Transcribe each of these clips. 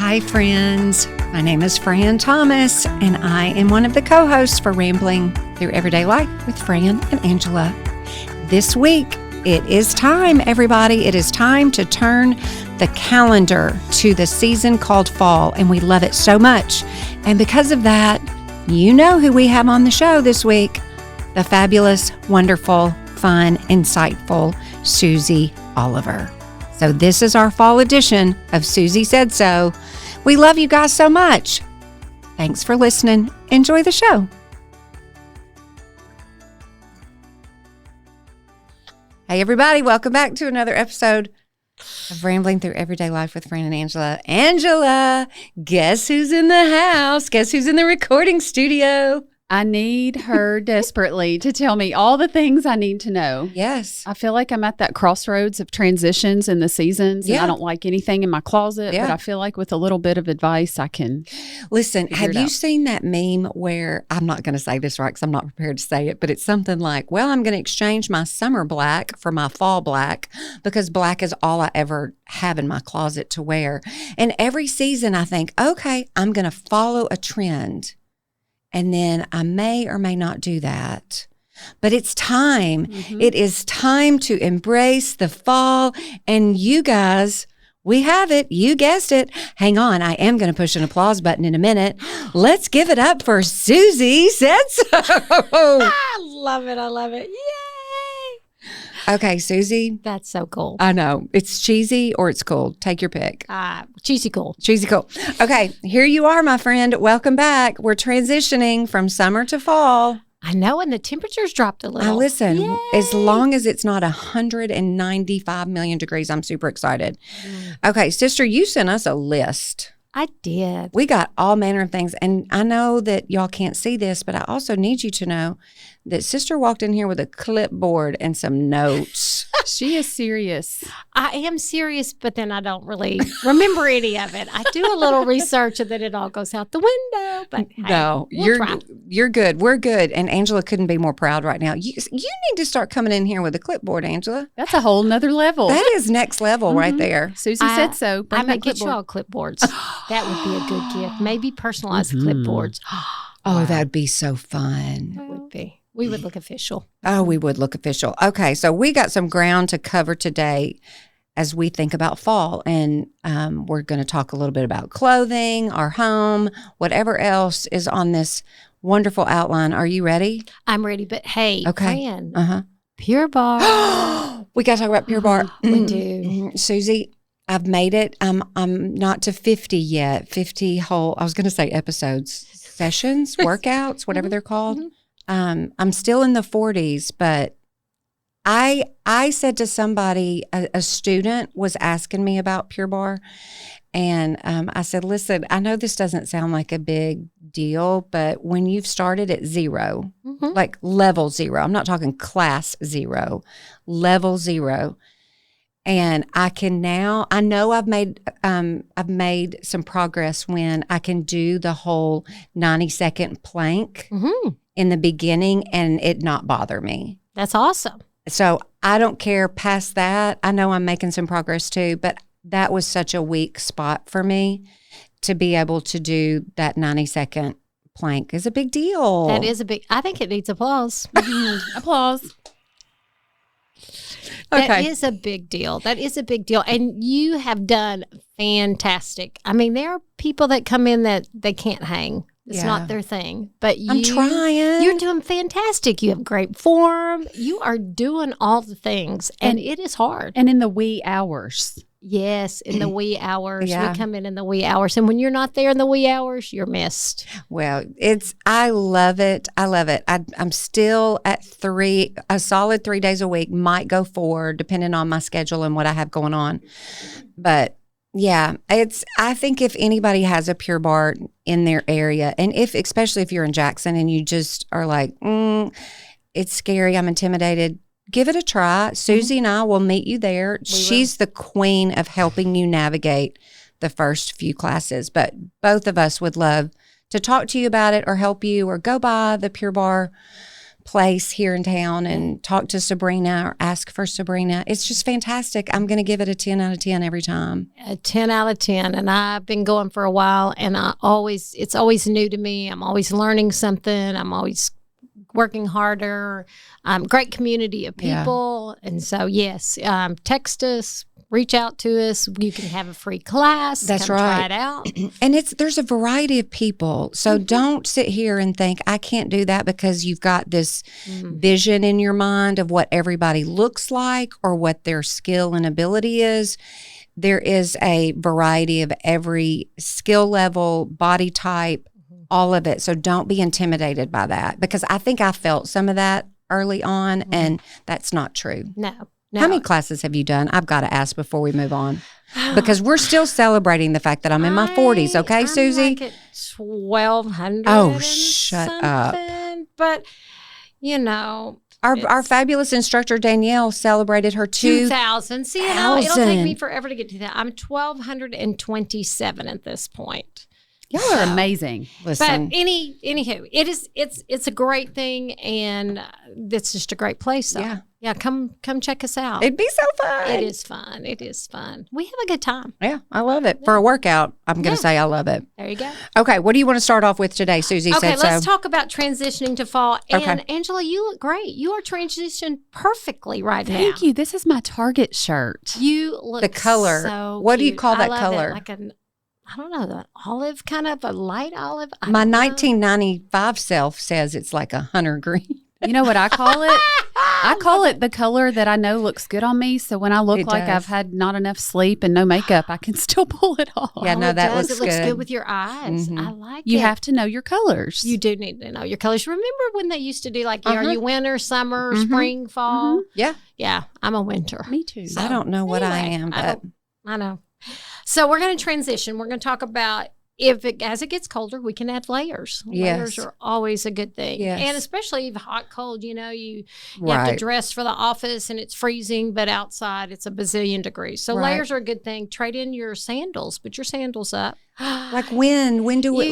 Hi, friends. My name is Fran Thomas, and I am one of the co-hosts for Rambling Through Everyday Life with Fran and Angela. This week, it is time, everybody. It is time to turn the calendar to the season called fall, and we love it so much. And because of that, you know who we have on the show this week, the fabulous, wonderful, fun, insightful Susie Oliver. So this is our fall edition of Susie Said So. We love you guys so much. Thanks for listening. Enjoy the show. Hey, everybody. Welcome back to another episode of Rambling Through Everyday Life with Fran and Angela. Angela, guess who's in the house? Guess who's in the recording studio? I need her desperately to tell me all the things I need to know. Yes. I feel like I'm at that crossroads of transitions in the seasons. And Yeah. I don't like anything in my closet, but I feel like with a little bit of advice, I can Listen, have you out. seen that meme where, I'm not going to say this right because I'm not prepared to say it, but it's something like, well, I'm going to exchange my summer black for my fall black because black is all I ever have in my closet to wear. And every season I think, okay, I'm going to follow a trend. And then I may or may not do that. But it's time. Mm-hmm. It is time to embrace the fall. And you guys, we have it. You guessed it. Hang on. I am going to push an applause button in a minute. Let's give it up for Susie Said So. I love it. I love it. Yay. Okay, Susie. That's so cool. I know. It's cheesy or it's cool. Take your pick. Cheesy cool. Cheesy cool. Okay, here you are, my friend. Welcome back. We're transitioning from summer to fall. I know, and the temperatures dropped a little. Now listen, Yay. as long as it's not 195 million degrees, I'm super excited. Okay, sister, you sent us a list. I did. We got all manner of things. And I know that y'all can't see this, but I also need you to know that sister walked in here with a clipboard and some notes. She is serious. I am serious, but then I don't really remember any of it. I do a little research and then it all goes out the window. But hey, no, you're good. We're good. And Angela couldn't be more proud right now. You need to start coming in here with a clipboard, Angela. That's a whole nother level. That is next level right there. Susie said so. I might get you all clipboards. That would be a good gift. Maybe personalized clipboards. Oh, that'd be so fun. It would be. We would look official. Oh, we would look official. Okay, so we got some ground to cover today as we think about fall. And we're going to talk a little bit about clothing, our home, whatever else is on this wonderful outline. Are you ready? I'm ready, but hey, Fran, Pure Barre. We got to talk about Pure Barre. We do. Susie, I've made it. I'm not to 50 yet. 50 whole, I was going to say episodes, sessions, workouts, whatever they're called. I'm still in the 40s, but I said to somebody, a student was asking me about Pure Barre, and I said, listen, I know this doesn't sound like a big deal, but when you've started at zero, like level zero, I'm not talking class zero, level zero, and I can now, I know I've made some progress when I can do the whole 90-second plank in the beginning and it not bother me. That's awesome. So I don't care past that. I know I'm making some progress too, but that was such a weak spot for me to be able to do that 90-second plank is a big deal. That is I think it needs applause. Applause. That is a big deal. That is a big deal. And you have done fantastic. I mean, there are people that come in that they can't hang. It's not their thing. But I'm trying. You're doing fantastic. You have great form. You are doing all the things. And it is hard. And in the wee hours. Yes, in the wee hours. Yeah. We come in the wee hours. And when you're not there in the wee hours, you're missed. Well, I love it. I love it. I'm still at a solid 3 days a week, might go 4, depending on my schedule and what I have going on. But yeah, I think if anybody has a Pure Barre in their area, and especially if you're in Jackson and you just are like, it's scary, I'm intimidated, give it a try. Susie and I will meet you there. She's the queen of helping you navigate the first few classes, but both of us would love to talk to you about it or help you or go by the Pure Barre place here in town and talk to Sabrina or ask for Sabrina. It's just fantastic. I'm going to give it a 10 out of 10 every time. A 10 out of 10. And I've been going for a while, and it's always new to me. I'm always learning something. I'm always working harder. Great community of people. Yeah. And so, yes, text us, reach out to us. You can have a free class. That's right. Try it out. And there's a variety of people. So don't sit here and think, I can't do that because you've got this vision in your mind of what everybody looks like or what their skill and ability is. There is a variety of every skill level, body type, all of it. So don't be intimidated by that, because I think I felt some of that early on, and that's not true. No. How many classes have you done? I've got to ask before we move on, because we're still celebrating the fact that I'm in my 40s. Okay, Susie? Like at 1,200. Oh, shut up. But, you know. Our fabulous instructor, Danielle, celebrated her 2,000. See, it'll take me forever to get to that. I'm 1,227 at this point. Y'all are amazing. Listen. But anywho, it's a great thing, and it's just a great place. So. Yeah, come check us out. It'd be so fun. It is fun. It is fun. We have a good time. Yeah, I love it. For a workout, I'm going to say I love it. There you go. Okay, what do you want to start off with today, Susie? Okay, said let's so. talk about transitioning to fall. And Angela, you look great. You are transitioned perfectly right now. Thank you. This is my Target shirt. You look the color. So what cute. do you call that I love color? It. Like I don't know, the olive, kind of a light olive. My 1995 self says it's like a hunter green. You know what I call it? I call it the color that I know looks good on me. So when I look like I've had not enough sleep and no makeup, I can still pull it off. Yeah, no, that looks good. It looks good with your eyes. I like it. You have to know your colors. You do need to know your colors. Remember when they used to do like, are you winter, summer, spring, fall? Yeah. Yeah, I'm a winter. Me too. So, I don't know what I am, but I know. So we're going to transition. We're going to talk about as it gets colder, we can add layers. Layers are always a good thing. Yes. And especially if hot, cold, you have to dress for the office and it's freezing, but outside it's a bazillion degrees. So layers are a good thing. Trade in your sandals. Put your sandals up. Like when do we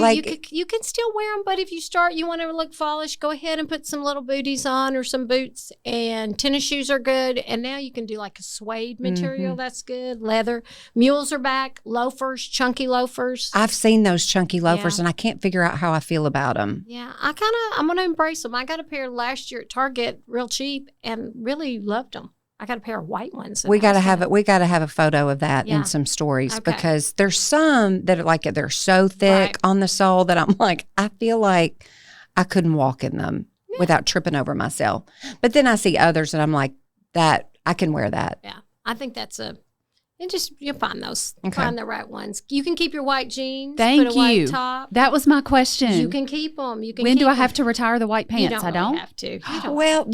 you can still wear them, but if you want to look fallish, go ahead and put some little booties on or some boots, and tennis shoes are good. And now you can do like a suede material. That's good. Leather. Mules are back. Loafers, chunky loafers. I've seen those chunky loafers and I can't figure out how I feel about them. Yeah, I'm going to embrace them. I got a pair last year at Target real cheap and really loved them. I got a pair of white ones. We got to have it. We got to have a photo of that and some stories, because there's some that are like, they're so thick on the sole that I'm like, I feel like I couldn't walk in them without tripping over myself. But then I see others and I'm like, that I can wear that. Yeah, I think that's you'll find those. Find the right ones. You can keep your white jeans. Thank put a you. White top. That was my question. You can keep them. When do I have to retire the white pants? I don't have to.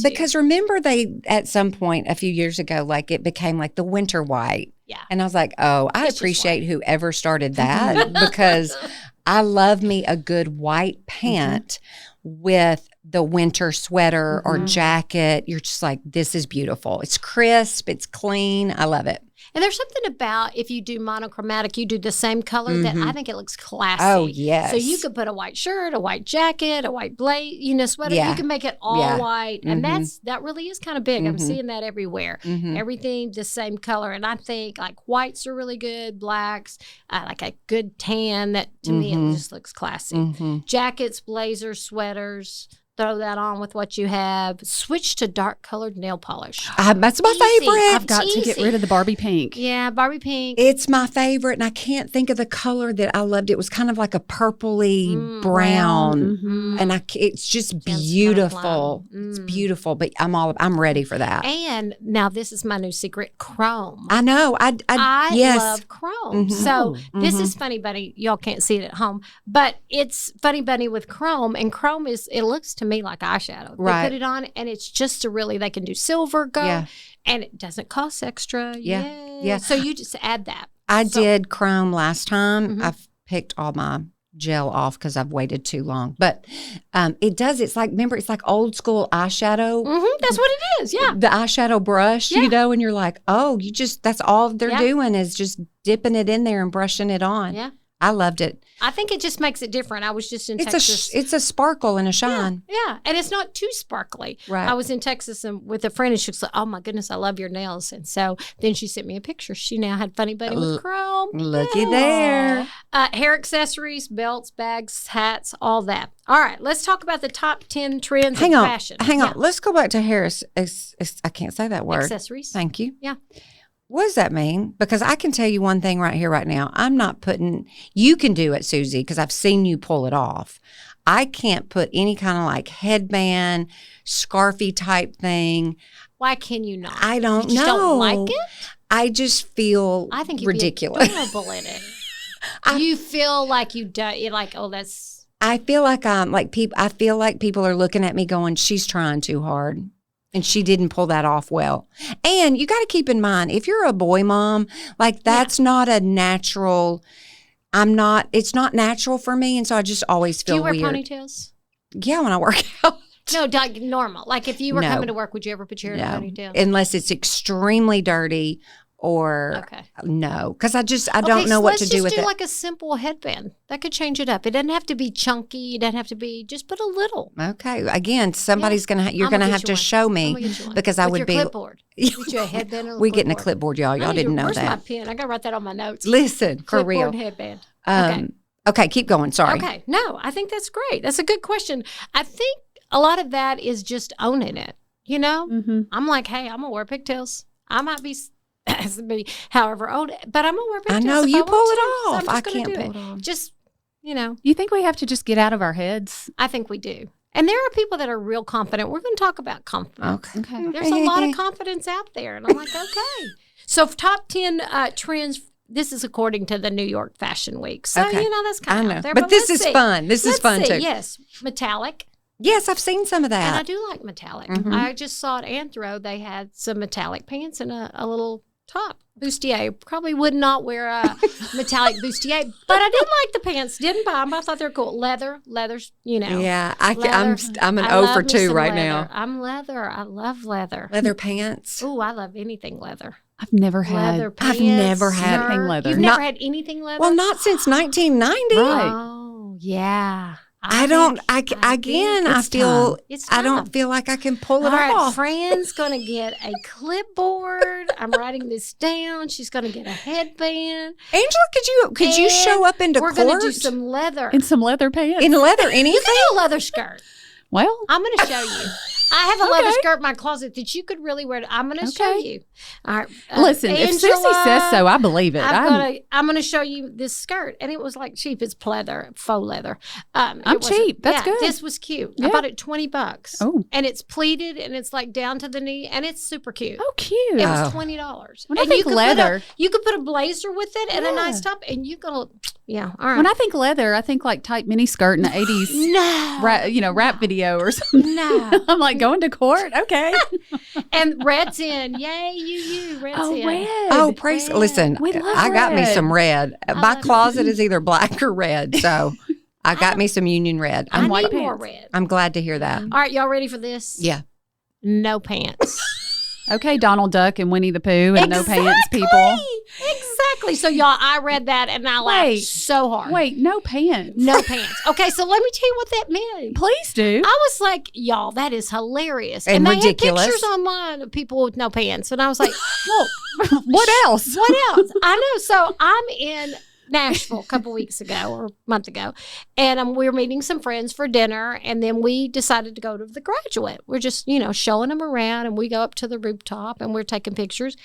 Because remember they at some point a few years ago, like it became like the winter white. Yeah. And I was like, I appreciate whoever started that because I love me a good white pant with the winter sweater or jacket. You're just like, this is beautiful. It's crisp. It's clean. I love it. And there's something about if you do monochromatic, you do the same color that I think it looks classy. Oh, yes. So you could put a white shirt, a white jacket, a white sweater. Yeah. You can make it all white. And that really is kind of big. I'm seeing that everywhere. Everything the same color. And I think like whites are really good, blacks, like a good tan that to me it just looks classy. Jackets, blazers, sweaters. Throw that on with what you have. Switch to dark colored nail polish. That's my favorite. I've got to get rid of the Barbie pink. Yeah, Barbie pink. It's my favorite, and I can't think of the color that I loved. It was kind of like a purpley brown, and it's just beautiful. It's beautiful, but I'm ready for that. And now this is my new secret: chrome. I know. I love chrome. So this is Funny Bunny. Y'all can't see it at home, but it's Funny Bunny with chrome, and chrome it looks to me like eyeshadow. They put it on, and it's just they can do silver, gold, and it doesn't cost extra. Yeah. So you just add that. I did chrome last time. I've picked all my gel off because I've waited too long. But it's like, remember, it's like old school eyeshadow. That's what it is. Yeah. The eyeshadow brush, and you're like, that's all they're doing is just dipping it in there and brushing it on. Yeah. I loved it. I think it just makes it different. I was just in Texas. It's a sparkle and a shine. Yeah, and it's not too sparkly. Right. I was in Texas and with a friend, and she was like, "Oh my goodness, I love your nails." And so then she sent me a picture. She now had Funny Bunny with chrome. Looky there. Hair accessories, belts, bags, hats, all that. All right, let's talk about the top 10 trends in fashion. Hang on. Let's go back to hair. I can't say that word. Accessories. Thank you. Yeah. What does that mean? Because I can tell you one thing right here, right now. I'm not putting, you can do it, Susie, because I've seen you pull it off. I can't put any kind of like headband, scarfy type thing. Why can you not? I don't know. You don't like it? I just feel I think you'd ridiculous. be adorable in it. You feel like you don't, you're like, oh, that's. I feel like I feel like people are looking at me going, she's trying too hard. And she didn't pull that off well. And you got to keep in mind, if you're a boy mom, like that's not a natural, it's not natural for me. And so I just always feel weird. Do you wear ponytails? Yeah, when I work out. No, like normal. Like if you were coming to work, would you ever put your hair in a ponytail? Unless it's extremely dirty or no. Because I don't know what to do with it. Let's just do like a simple headband. That could change it up. It doesn't have to be chunky. It doesn't have to be, just put a little. Okay. Again, somebody's you're going to have to show me because I would be. Clipboard. Get you a headband and a We getting a clipboard, y'all. Y'all didn't know Where's that. my pen? I got to write that on my notes. Listen, for real. Clipboard headband. Okay, keep going. Sorry. Okay. No, I think that's great. That's a good question. I think a lot of that is just owning it. You know? Mm-hmm. I'm like, hey, I'm going to wear pigtails. I might be however old, but I'm going to wear pigtails. I know, you pull it off. So I can't pull it off. Just, you know. You think we have to just get out of our heads? I think we do. And there are people that are real confident. We're going to talk about confidence. Okay. There's a lot of confidence out there. And I'm like, okay. So top 10 trends. This is according to the New York Fashion Week. So, you know, that's kind of out there. But this is fun. This is fun, too. Yes. Metallic. Yes, I've seen some of that. And I do like metallic. Mm-hmm. I just saw at Anthro, they had some metallic pants and a little top. Bustier. Probably would not wear a metallic bustier, but I did like the pants. Didn't buy them. I thought they were cool. Leathers, you know. Yeah, I'm an O for 2 right now. I'm leather. I love leather. Leather pants. Oh, I love anything leather. I've never had leather pants. I've never had anything leather. You've never had anything leather? Well, not since 1990. Right. Oh, yeah. I don't feel like I can pull it off. Fran's going to get a clipboard. I'm writing this down. She's going to get a headband. Angela, could you show up into court? We're going to do some leather. In some leather pants? In leather, anything? You can do a leather skirt. Well. I'm going to show you. I have a leather skirt in my closet that you could really wear. I'm going to show you. All right. Listen, Angela, if Susie says so, I believe it. I'm going to show you this skirt. And it was like cheap. It's pleather, faux leather. I'm cheap. That's good. This was cute. Yeah. I bought it $20. Oh. And it's pleated and it's like down to the knee and it's super cute. Oh, cute. It was $20. When I think leather. You could put a blazer with it and a nice top and you can, all right. When I think leather, I think like tight mini skirt in the 80s. No. Rap video or something. No. I'm like, going to court? Okay. And red's in. Yay, you. Red's in. Red. Oh, praise. Red. Listen, I got me some red. My closet is either black or red. So I got me some Union Red. I need more red. I'm glad to hear that. All right, y'all ready for this? Yeah. No pants. Okay, Donald Duck and Winnie the Pooh and no pants people. Exactly. So, y'all, I read that and I laughed so hard. Wait, no pants. No pants. Okay, so let me tell you what that meant. Please do. I was like, y'all, that is hilarious. And they ridiculous. had pictures online of people with no pants. And I was like, well, what else? What else? I know. So I'm in Nashville a couple weeks ago or a month ago, and we were meeting some friends for dinner, and then we decided to go to the Graduate. We're just, showing them around, and we go up to the rooftop, and we're taking pictures.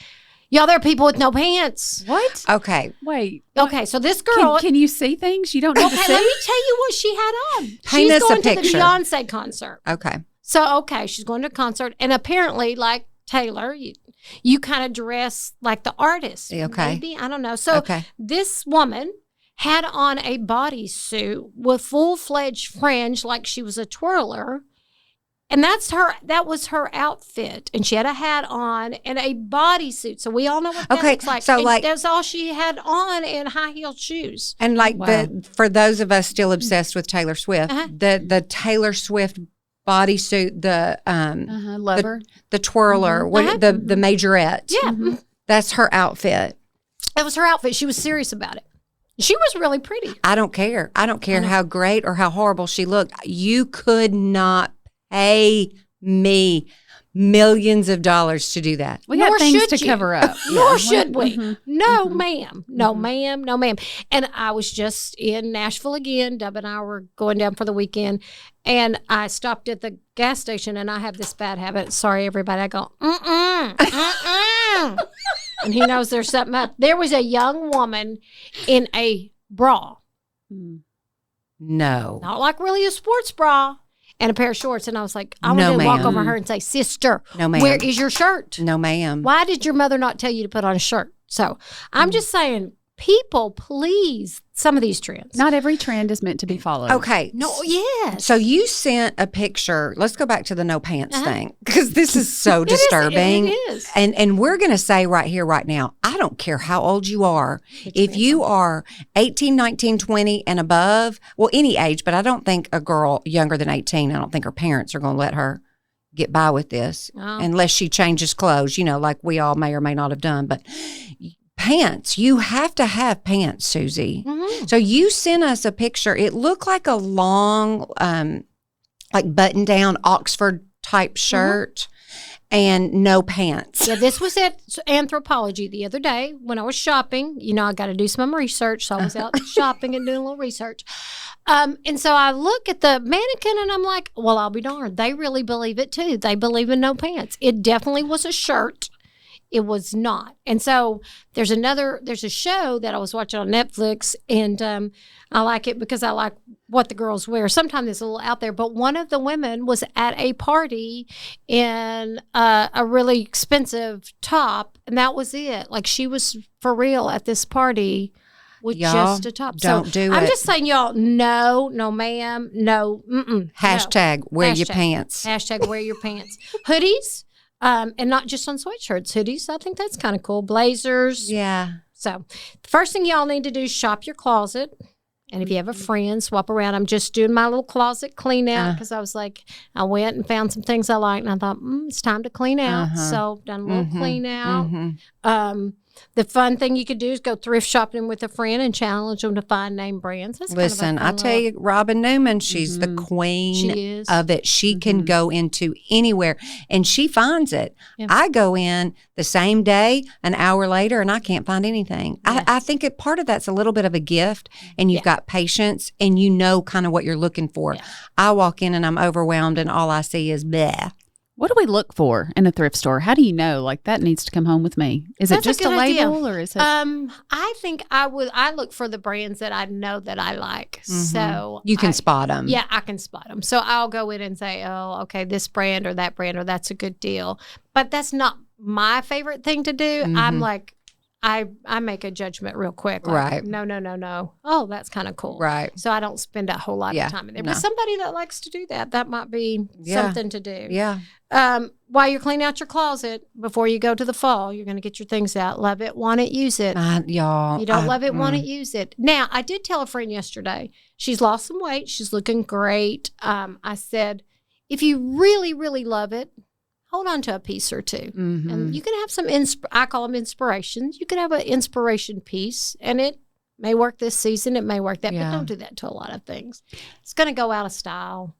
Y'all, there are people with no pants. What? Okay. Wait. Okay, so this girl... Can you see things you don't need to see? Okay, let me tell you what she had on. Paint us a She's going to the Beyonce concert. Okay. So, she's going to a concert, and apparently, like Taylor, you kind of dress like the artist. Okay. Maybe, I don't know. So this woman had on a bodysuit with full-fledged fringe like she was a twirler. And that was her outfit. And she had a hat on and a bodysuit. So we all know what that looks like. So and that's all she had on, and high-heeled shoes. And for those of us still obsessed with Taylor Swift, the Taylor Swift bodysuit, the lever, the twirler, the majorette. Yeah. That's her outfit. That was her outfit. She was serious about it. She was really pretty. I don't care. I don't care how great or how horrible she looked. You could not pay me millions of dollars to do that. We got things to cover up. Nor should we. No, ma'am. No, ma'am. No, ma'am. And I was just in Nashville again. Dub and I were going down for the weekend. And I stopped at the gas station, and I have this bad habit. Sorry, everybody. I go, and he knows there's something up. There was a young woman in a bra. No. Not like really a sports bra. And a pair of shorts. And I was like, I wanted to walk over her and say, sister, where is your shirt? No, ma'am. Why did your mother not tell you to put on a shirt? So I'm just saying, people, please, some of these trends. Not every trend is meant to be followed. Okay. No, yes. So you sent a picture. Let's go back to the no pants thing, because this is so disturbing. It is. And we're going to say right here, right now, I don't care how old you are. If you are 18, 19, 20 and above, well, any age, but I don't think a girl younger than 18, I don't think her parents are going to let her get by with this unless she changes clothes, like we all may or may not have done. But pants, you have to have pants, Susie. So you sent us a picture. It looked like a long, like button down Oxford type shirt and no pants. Yeah, this was at Anthropology the other day when I was shopping. I got to do some research. So I was out shopping and doing a little research. And so I look at the mannequin and I'm like, well, I'll be darned. They really believe it too. They believe in no pants. It definitely was a shirt. It was not. And so there's a show that I was watching on Netflix, and I like it because I like what the girls wear. Sometimes it's a little out there, but one of the women was at a party in a really expensive top, and that was it. Like, she was for real at this party with just a top. Don't do it. I'm just saying, y'all, no, ma'am, no, Hashtag wear your pants. Hashtag wear your pants. Hoodies. And not just on sweatshirts, hoodies. I think that's kind of cool. Blazers. Yeah. So the first thing y'all need to do is shop your closet. And if you have a friend, swap around. I'm just doing my little closet clean out because I was like, I went and found some things I liked, and I thought, it's time to clean out. So done a little clean out. The fun thing you could do is go thrift shopping with a friend and challenge them to find name brands. That's Listen, I tell you, Robin Newman, she's the queen of it. She can go into anywhere and she finds it. Yeah. I go in the same day, an hour later, and I can't find anything. Yes. I think part of that's a little bit of a gift, and you've got patience and you know kind of what you're looking for. Yeah. I walk in and I'm overwhelmed and all I see is bleh. What do we look for in a thrift store? How do you know, like, that needs to come home with me? Is it just a label or is it? I think I look for the brands that I know that I like. So you can spot them. Yeah, I can spot them. So I'll go in and say, oh, okay, this brand or that's a good deal. But that's not my favorite thing to do. I'm like, I make a judgment real quick. Like, right. No. Oh, that's kind of cool. Right. So I don't spend a whole lot of time in there. No. But somebody that likes to do that might be something to do. Yeah. While you're cleaning out your closet, before you go to the fall, you're going to get your things out. Love it, want it, use it. Y'all. You don't love it, want it, use it. Now, I did tell a friend yesterday, she's lost some weight. She's looking great. I said, if you really, really love it, hold on to a piece or two. And you can have some, I call them inspirations. You can have an inspiration piece, and it may work this season. It may work that, but don't do that to a lot of things. It's going to go out of style.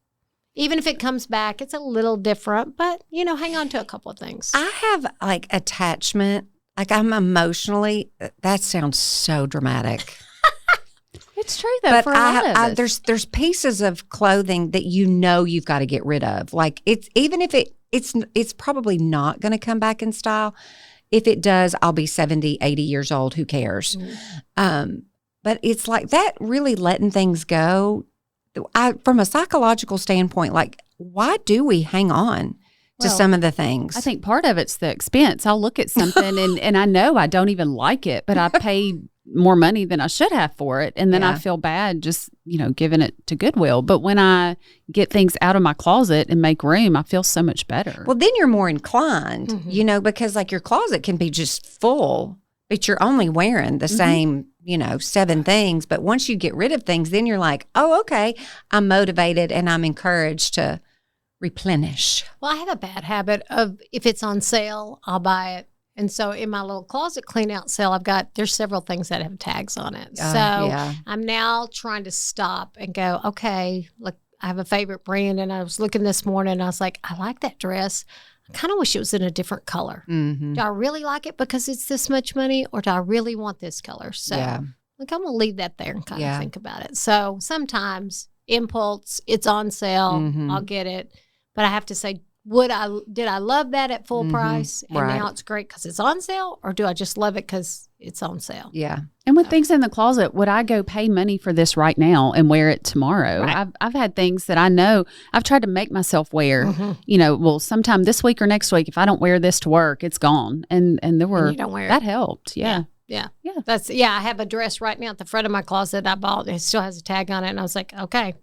Even if it comes back, it's a little different, but, hang on to a couple of things. I have, like, attachment. Like, I'm emotionally, that sounds so dramatic. It's true, though, but for a lot of us. There's pieces of clothing that you've got to get rid of. Like, even if it's probably not going to come back in style. If it does, I'll be 70, 80 years old. Who cares? But it's like that, really letting things go. From a psychological standpoint, like, why do we hang on to some of the things? I think part of it's the expense. I'll look at something and I know I don't even like it, but I pay more money than I should have for it. And then I feel bad just, giving it to Goodwill. But when I get things out of my closet and make room, I feel so much better. Well, then you're more inclined, because like your closet can be just full, but you're only wearing the same, 7 things. But once you get rid of things, then you're like, oh, okay, I'm motivated and I'm encouraged to replenish. Well, I have a bad habit of, if it's on sale, I'll buy it And so in my little closet clean out sale, there's several things that have tags on it. So yeah. I'm now trying to stop and go, okay, look, I have a favorite brand. And I was looking this morning and I was like, I like that dress. I kind of wish it was in a different color. Mm-hmm. Do I really like it because it's this much money, or do I really want this color? So Yeah. like, I'm going to leave that there and kind Yeah. of think about it. So sometimes impulse, it's on sale. Mhm. I'll get it. But I have to say, did I love that at full Mhm. price? And Right. now it's great because it's on sale, or do I just love it because it's on sale? Yeah. And with things in the closet, would I go pay money for this right now and wear it tomorrow? Right. I've had things that I know I've tried to make myself wear. Mhm. Well, sometime this week or next week, if I don't wear this to work, it's gone. And there were you don't wear it. that helped. Yeah. Yeah. Yeah. I have a dress right now at the front of my closet I bought. It still has a tag on it. And I was like, okay,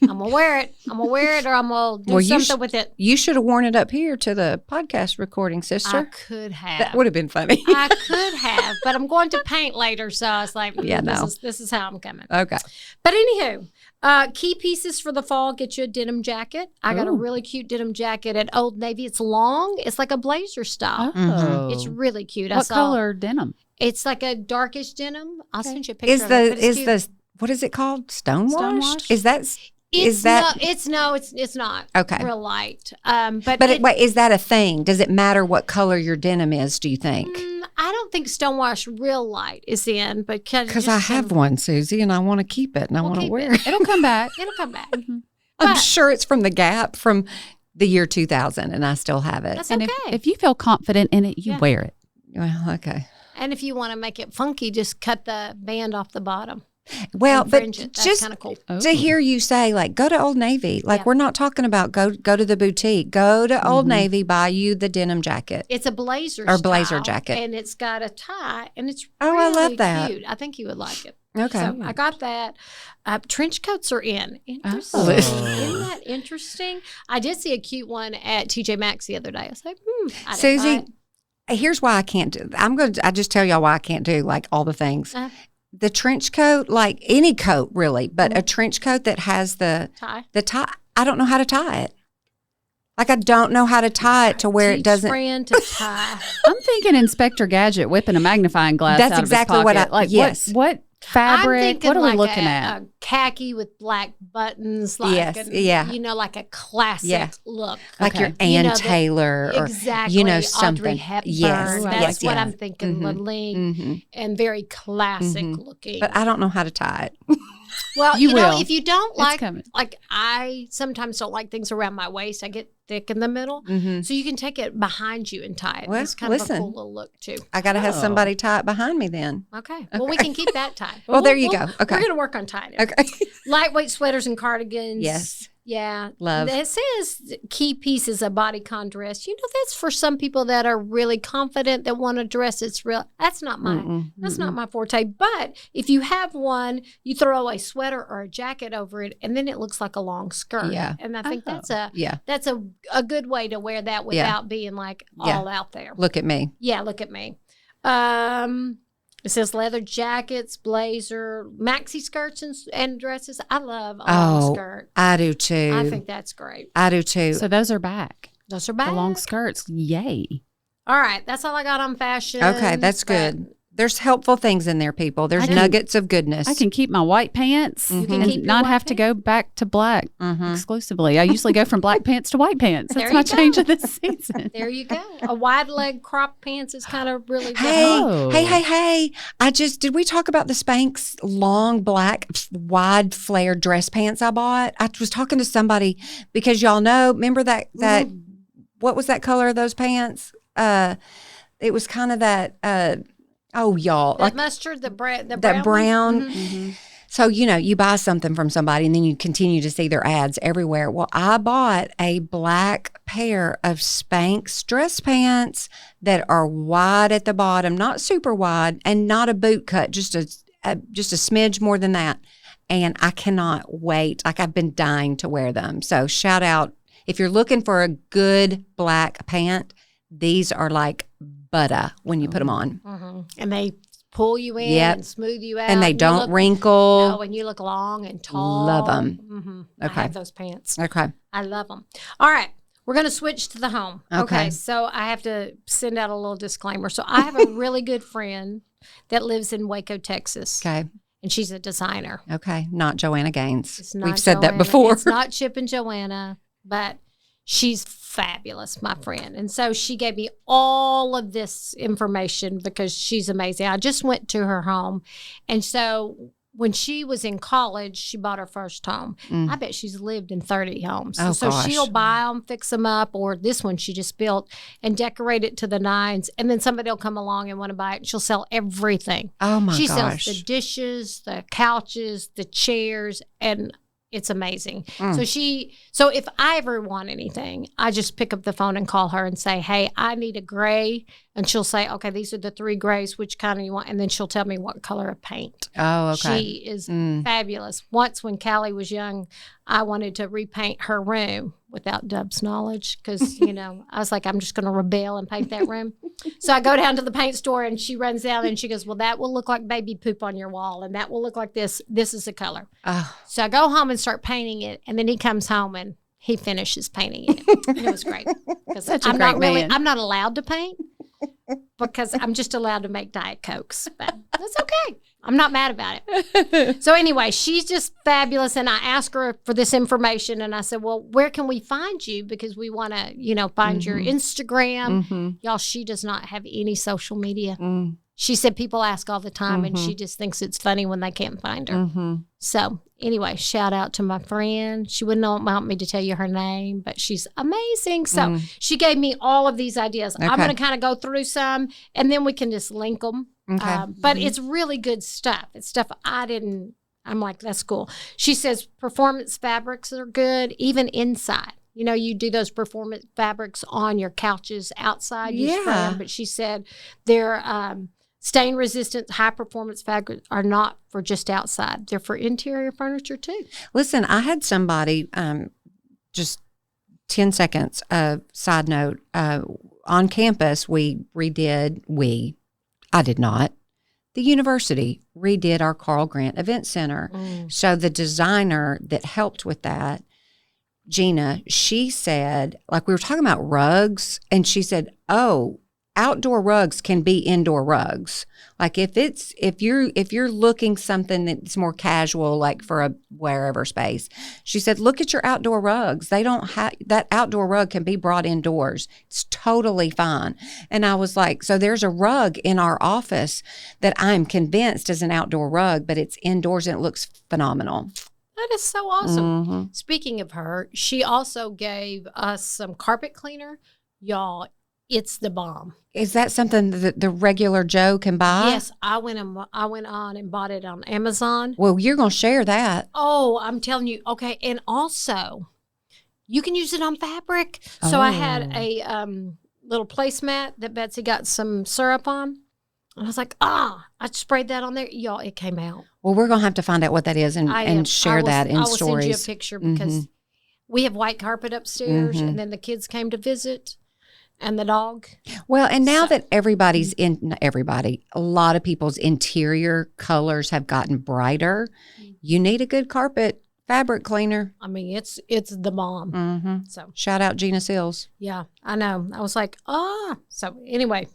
I'm going to wear it. I'm going to wear it, or I'm going to do something with it. You should have worn it up here to the podcast recording, sister. I could have. That would have been funny. I could have, but I'm going to paint later. So I was like, Yeah, no. this is how I'm coming. Okay. But anywho, key pieces for the fall, get you a denim jacket. I got a Ooh. really cute denim jacket at Old Navy. It's long. It's like a blazer style. Oh. It's really cute. What color denim? It's like a darkish denim. I'll send you a picture Is of it. But it's cute. what is it called? Stonewashed? Stonewashed? Is that It's not okay? real light. But Wait, is that a thing? Does it matter what color your denim is, do you think? I don't think Stonewash real light is in, but Because I have one, Susie, and I want to keep it and I We'll want to keep wear it. It'll come back. It'll come back. I'm But- sure it's from the Gap from the year 2000 and I still have it. That's And okay. if you feel confident in it, you Yeah. wear it. Well, okay. And if you want to make it funky, just cut the band off the bottom. Well, and but fringe it. That's just kind of cool. Oh. to hear you say, like, go to Old Navy. Like, Yeah. we're not talking about go to the boutique. Go to Old Mhm. Navy, buy you the denim jacket. It's a blazer Or blazer style, jacket. and it's got a tie, and it's Oh, really I love that. cute. I think you would like it. Okay. So I got that. Trench coats are in. Interesting. Oh. Isn't that interesting? I did see a cute one at TJ Maxx the other day. I was like, I didn't buy Susie, it. here's why I can't do. I just tell y'all why I can't do like all the things. The trench coat, like any coat really, but a trench coat that has the tie. I don't know how to tie it. Like I don't know how to tie it to where it Teach doesn't. friend to tie. I'm thinking Inspector Gadget whipping a magnifying glass That's out exactly of his what pocket. I- like yes. what fabric? I'm thinking What are we like looking a at? khaki with black buttons. Like Yes, yeah. like a classic Yeah. look. Like your Okay. Ann You know, Taylor or Exactly. something. Audrey Hepburn. Yes, That's yes, what yes. I'm thinking. Mhm. Laline Mhm. and very classic Mhm. looking. But I don't know how to tie it. well, You you know, will. if you don't It's like, coming. I sometimes don't like things around my waist. I get thick in the middle. Mm-hmm. So you can take it behind you and tie it. Well, It's kind of listen. a cool little look too. I got to have Oh. somebody tie it behind me then. Okay. Well, we can keep that tied. Well, there you go. Okay. We're going to work on tying it. Okay. Lightweight sweaters and cardigans. Yes. Yeah. Love. It says key piece is a bodycon dress. You know, that's for some people that are really confident that want a dress that's real. That's not my Mm-mm, that's mm-mm. not my forte. But if you have one, you throw a sweater or a jacket over it, and then it looks like a long skirt. Yeah. And I think Oh. Yeah. that's a good way to wear that without being like Yeah. all out there. Look at me. Yeah, look at me. It says leather jackets, blazer, maxi skirts and dresses. I love a long skirt. I do too. I think that's great. I do too. So those are back. Those are back. The long skirts. Yay. All right, that's all I got on fashion. Okay, that's good. There's helpful things in there, people. There's I can- nuggets of goodness. I can keep my white pants You can and keep your not white have to go back to black Mhm. exclusively. I usually go from black pants to white pants. There That's my you go. change of this season. There you go. A wide leg crop pants is kind of really Hey, Oh. hey. Did we talk about the Spanx long black wide flared dress pants I bought? I was talking to somebody because y'all know, remember that what was that color of those pants? It was kind of that y'all, that like mustard, the brown. that brown. one? Mhm. So, you buy something from somebody and then you continue to see their ads everywhere. Well, I bought a black pair of Spanx dress pants that are wide at the bottom, not super wide and not a boot cut, just a smidge more than that. And I cannot wait. Like I've been dying to wear them. So shout out. If you're looking for a good black pant, these are like butter when you put them on. Mhm. And they pull you in Yep. and smooth you out. And they you don't look- wrinkle. No, and you look long and tall. Love 'em. Mm-hmm. Okay. I have those pants. Okay. I love them. All right. We're going to switch to the home. Okay. So I have to send out a little disclaimer. So I have a really good friend that lives in Waco, Texas. Okay. And she's a designer. Okay. Not Joanna Gaines. It's not We've said that Joanna. before. It's not Chip and Joanna, but she's fabulous, my friend. And so she gave me all of this information because she's amazing. I just went to her home. And so when she was in college, she bought her first home. I bet she's lived in 30 homes. Oh, so gosh. she'll buy them, fix them up, or this one she just built and decorate it to the nines. And then somebody will come along and want to buy it. And she'll sell everything. Oh, my She gosh. sells the dishes, the couches, the chairs, and it's amazing. So if I ever want anything, I just pick up the phone and call her and say, hey, I need a gray. And she'll say, okay, these are the 3 grays. Which kind do you want? And then she'll tell me what color of paint. Oh, okay. She is fabulous. Once when Callie was young, I wanted to repaint her room without Dub's knowledge because, I was like, I'm just going to rebel and paint that room. So I go down to the paint store and she runs down and she goes, well, that will look like baby poop on your wall and that will look like this. This is the color. Oh. So I go home and start painting it. And then he comes home and he finishes painting it. And it was great. Because I'm not allowed to paint because I'm just allowed to make Diet Cokes. But that's okay. I'm not mad about it. So anyway, she's just fabulous. And I asked her for this information. And I said, well, where can we find you? Because we want to, find your Instagram. Y'all, she does not have any social media. She said people ask all the time and she just thinks it's funny when they can't find her. So anyway, shout out to my friend. She wouldn't want me to tell you her name, but she's amazing. So she gave me all of these ideas. Okay. I'm going to kind of go through some and then we can just link them. Okay. But it's really good stuff. It's stuff I'm like, that's cool. She says performance fabrics are good, even inside. You do those performance fabrics on your couches outside. You spray them, but she said they're stain resistant, high performance fabrics are not for just outside. They're for interior furniture too. Listen, I had somebody, just 10 seconds, side note, on campus, I did not. The university redid our Carl Grant Event Center. So the designer that helped with that, Gina, she said, like we were talking about rugs, and she said, oh, outdoor rugs can be indoor rugs. Like if you're looking something that's more casual, like for a wherever space, she said, look at your outdoor rugs. They don't have that outdoor rug can be brought indoors. It's totally fine. And I was like, so there's a rug in our office that I'm convinced is an outdoor rug, but it's indoors and it looks phenomenal. That is so awesome. Speaking of her, she also gave us some carpet cleaner. Y'all, it's the bomb. Is that something that the regular Joe can buy? Yes, I went on and bought it on Amazon. Well, you're going to share that. Oh, I'm telling you. Okay, and also, you can use it on fabric. So I had a little placemat that Betsy got some syrup on. And I was like, I sprayed that on there. Y'all, it came out. Well, we're going to have to find out what that is and share that in stories. I will send you a picture because we have white carpet upstairs, and then the kids came to visit. And the dog. Well, and now that a lot of people's interior colors have gotten brighter, you need a good carpet fabric cleaner. I mean, it's the bomb. So shout out Gina Sills. Yeah, I know. I was like, So anyway,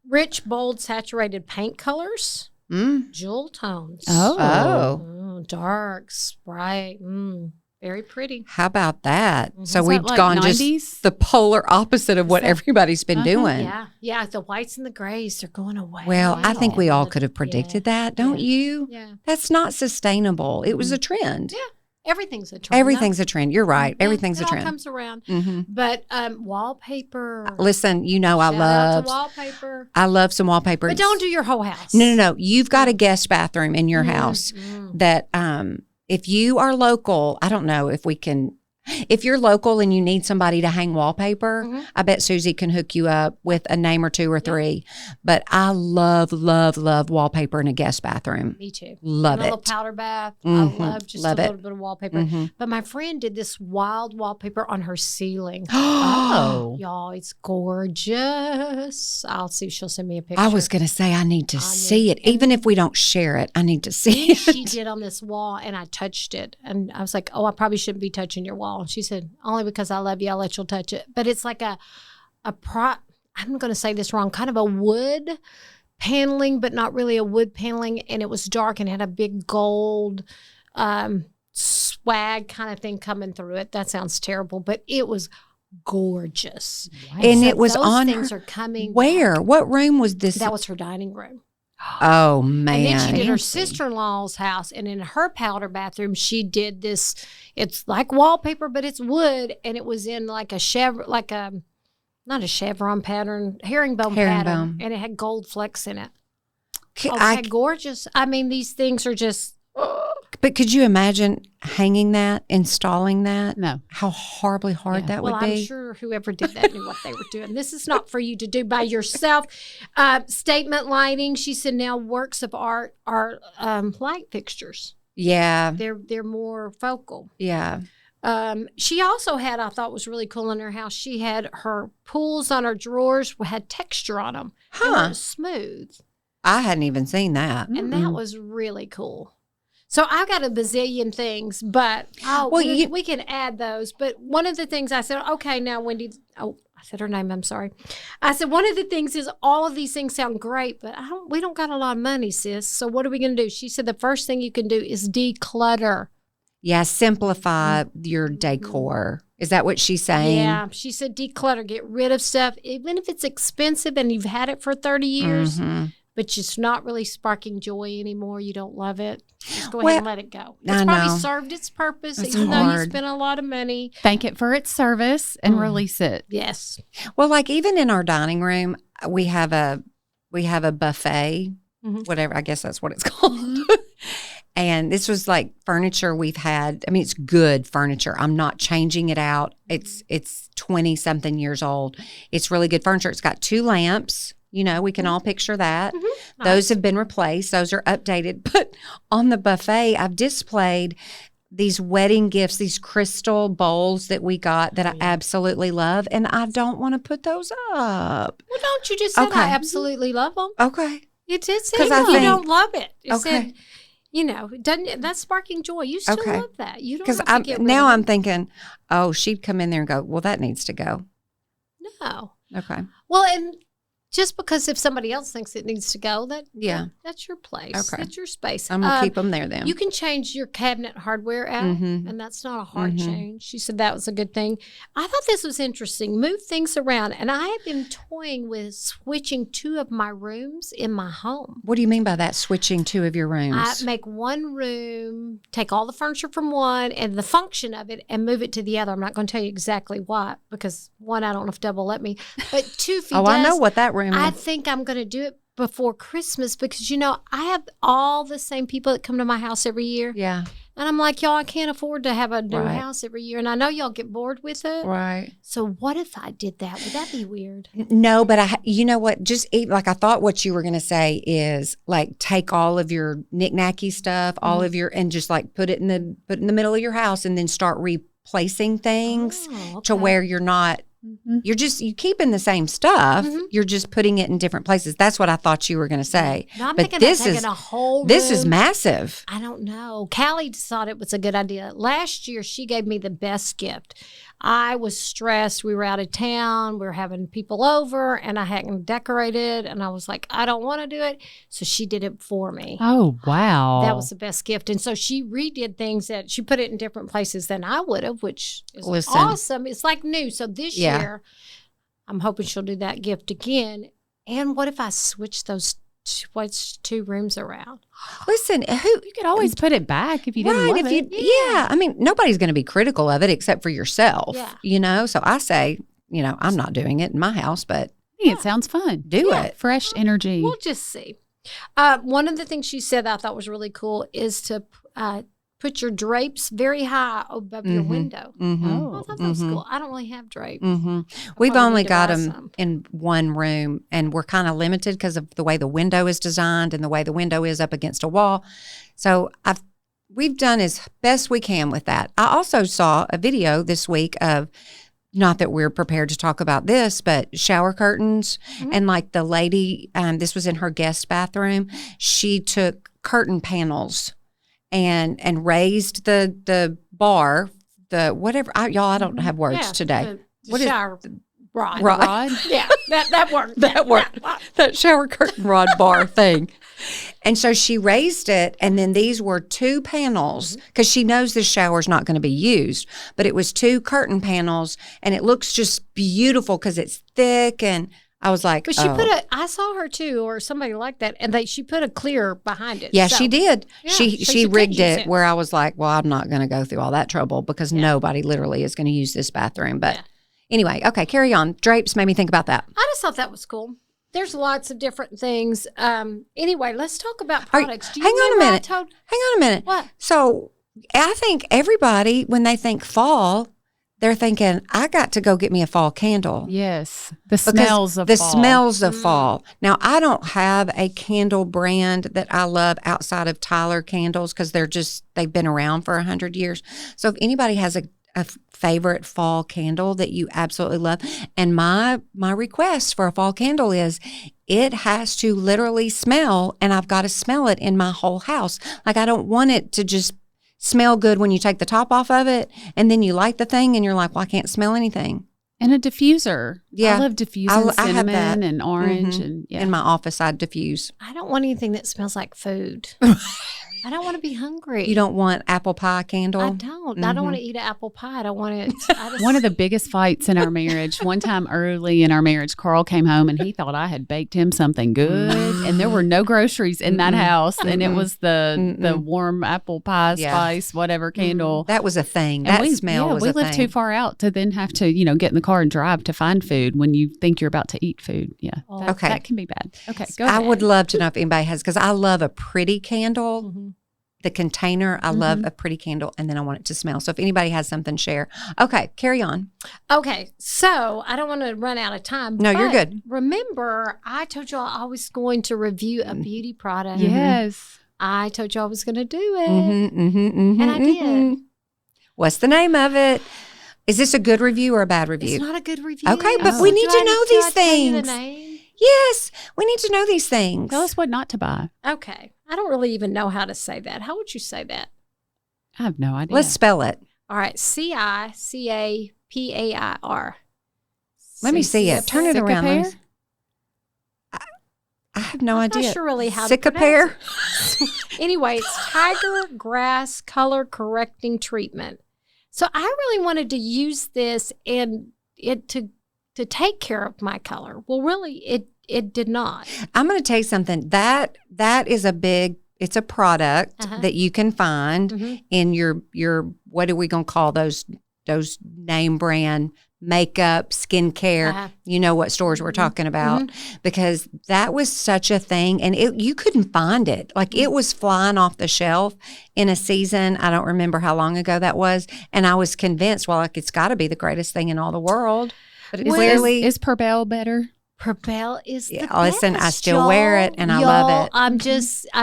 rich, bold, saturated paint colors, jewel tones. Darks, bright. Very pretty. How about that? So Is we've that like gone 90s? just the polar opposite of what everybody's been doing. Yeah. The whites and the grays, they're going away. Well, I think we all could have predicted that, don't you? Yeah. That's not sustainable. It was a trend. Yeah. Everything's a trend. Everything's a trend. You're right. Everything's a trend. It all comes around. But wallpaper. Listen, Shout out to wallpaper. I love some wallpaper. But don't do your whole house. No. You've got a guest bathroom in your house that if you are local, I don't know if we can. If you're local and you need somebody to hang wallpaper, I bet Susie can hook you up with a name or 2 or 3. But I love wallpaper in a guest bathroom. Me too. Love a it. little powder bath. I love just a little bit of wallpaper. But my friend did this wild wallpaper on her ceiling. Y'all, it's gorgeous. I'll see if she'll send me a picture. I was going to say I need to see it. Even if we don't share it, I need to see it. She did on this wall, and I touched it. And I was like, I probably shouldn't be touching your wall. wall. And she said, only because I love you, I'll let you touch it. But it's like I'm going to say this wrong, kind of a wood paneling, but not really a wood paneling. And it was dark and had a big gold swag kind of thing coming through it. That sounds terrible, but it was gorgeous. Wow. And so it was those on things her, are coming where? back. What room was this? That was her dining room. Oh, man. And then she did her sister-in-law's house, and in her powder bathroom, she did this. It's like wallpaper, but it's wood, and it was in like not a chevron pattern, herringbone pattern, and it had gold flecks in it. It had gorgeous. I mean, these things are just. But could you imagine hanging that, installing that? No. How horribly hard that would be? I'm sure whoever did that knew what they were doing. This is not for you to do by yourself. Statement lighting, she said now works of art are light fixtures. Yeah. They're more focal. Yeah. She also had, I thought was really cool in her house, she had her pulls on her drawers had texture on them. They weren't smooth. I hadn't even seen that. And that was really cool. So I've got a bazillion things, but we can add those. But one of the things I said, okay, now Wendy, I said her name, I'm sorry. I said, one of the things is all of these things sound great, but we don't got a lot of money, sis. So what are we going to do? She said the first thing you can do is declutter. Yeah, simplify your decor. Is that what she's saying? Yeah, she said declutter, get rid of stuff, even if it's expensive and you've had it for 30 years. Mm-hmm. But it's not really sparking joy anymore. You don't love it. Just go ahead and let it go. It's probably served its purpose, even though you spent a lot of money. Thank it for its service and release it. Yes. Well, like even in our dining room, we have a buffet, whatever. I guess that's what it's called. And this was like furniture we've had. I mean, it's good furniture. I'm not changing it out. It's 20 something years old. It's really good furniture. It's got 2 lamps. You know, we can all picture that. Mm-hmm. Those have been replaced. Those are updated. But on the buffet, I've displayed these wedding gifts, these crystal bowls that we got that I absolutely love. And I don't want to put those up. Well, don't you just say I absolutely love them? Okay. You did say that. You don't love it. You said, that's sparking joy. You still love that. You don't have to get rid of it. I'm thinking, she'd come in there and go, well, that needs to go. No. Okay. Well, and just because if somebody else thinks it needs to go, that's your place. Okay. That's your space. I'm going to keep them there then. You can change your cabinet hardware out, and that's not a hard change. She said that was a good thing. I thought this was interesting. Move things around. And I have been toying with switching 2 of my rooms in my home. What do you mean by that, switching 2 of your rooms? I make one room, take all the furniture from one and the function of it and move it to the other. I'm not going to tell you exactly what, because one, I don't know if Deb will let me. But 2, if he does, I know what that room is. I think I'm going to do it before Christmas because, I have all the same people that come to my house every year. Yeah. And I'm like, y'all, I can't afford to have a new house every year. And I know y'all get bored with it. Right. So what if I did that? Would that be weird? No, but you know what? Just like I thought what you were going to say is like take all of your knick-knacky stuff, all of your, and just like put it in the middle of your house and then start replacing things to where you're not. You're keeping the same stuff. You're just putting it in different places. That's what I thought you were going to say. No, I'm thinking of taking a whole room. This is massive. I don't know. Callie thought it was a good idea. Last year, she gave me the best gift. I was stressed. We were out of town. We were having people over, and I hadn't decorated. And I was like, I don't want to do it. So she did it for me. Oh, wow. That was the best gift. And so she redid things that she put it in different places than I would have, which is awesome. It's like new. So this year, I'm hoping she'll do that gift again. And what if I switch those 2 rooms around? Listen, you could always put it back if you didn't love it. Yeah. I mean, nobody's going to be critical of it except for yourself, So I say, I'm not doing it in my house, but it sounds fun. Do it. Fresh energy. We'll just see. One of the things she said that I thought was really cool is to put your drapes very high above your window. Oh, I thought that was cool. I don't really have drapes. We've only got them in one room, and we're kind of limited because of the way the window is designed and the way the window is up against a wall. So we've done as best we can with that. I also saw a video this week of, not that we're prepared to talk about this, but shower curtains. And like the lady, this was in her guest bathroom, she took curtain panels and raised the bar, whatever. I don't have words today. The What is- shower rod. Rod. Yeah, that worked. That worked. That shower curtain rod bar thing. And so she raised it, and then these were 2 panels because she knows this shower's not going to be used, but it was 2 curtain panels, and it looks just beautiful because it's thick. And I was like, But she I saw her too, or somebody like that, and she put a clear behind it. yeah, So, she did. yeah, she so she could rigged use it it. where I was like, well, I'm not going to go through all that trouble because nobody literally is going to use this bathroom. But anyway, okay, carry on. Drapes made me think about that. I just thought that was cool. There's lots of different things. Anyway, let's talk about products. Do you hang on a remember minute. I told- Hang on a minute. What? So I think everybody, when they think fall, they're thinking, I got to go get me a fall candle. Yes. The Because smells of the fall. smells of fall. Now, I don't have a candle brand that I love outside of Tyler candles because they've been around for 100 years. So if anybody has a favorite fall candle that you absolutely love, and my request for a fall candle is it has to literally smell, and I've got to smell it in my whole house. Like, I don't want it to just smell good when you take the top off of it and then you light the thing and you're like, well, I can't smell anything. And a diffuser. Yeah. I love diffusing I have that. cinnamon and orange. Mhm. And In my office, I diffuse. I don't want anything that smells like food. I don't want to be hungry. You don't want apple pie candle? I don't. I don't want to eat an apple pie. I don't want it. One of the biggest fights in our marriage, one time early in our marriage, Carl came home and he thought I had baked him something good, and there were no groceries in that house, and it was the warm apple pie spice, whatever candle. That was a thing. And That smell was we a lived thing. too far out to then have to, get in the car and drive to find food when you think you're about to eat food. Yeah. Okay. That can be bad. Okay. Go I ahead. would love to know if anybody has, because I love a pretty candle. The container, I love a pretty candle, and then I want it to smell. So if anybody has something, share. Okay, carry on. Okay, so I don't want to run out of time. No, you're but good. Remember, I told you I was going to review a beauty product. Yes. I told you I was going to do it. And I did. What's the name of it? Is this a good review or a bad review? It's not a good review. Okay, but we need to know these Do I tell you the things. name? Yes, we need to know these things. Tell us what not to buy. Okay. I don't really even know how to say that. How would you say that? I have no idea. Let's spell it. All right. CICAPAIR. Let me see it. Turn it around. Let me Cicapair? see. I have no I'm idea. not sure really how to Cicapair? Anyway, it's tiger grass color correcting treatment. So I really wanted to use this and it to take care of my color. Well, really, it did not. I'm going to tell you something. That is it's a product that you can find in your what are we going to call those name brand makeup, skincare. You know what stores we're talking about, because that was such a thing, and you couldn't find it. Like, it was flying off the shelf in a season. I don't remember how long ago that was, and I was convinced, well, like, it's got to be the greatest thing in all the world. But it clearly is Pearl better? Pearl is the best. Listen, I still wear it, and I love it. I'm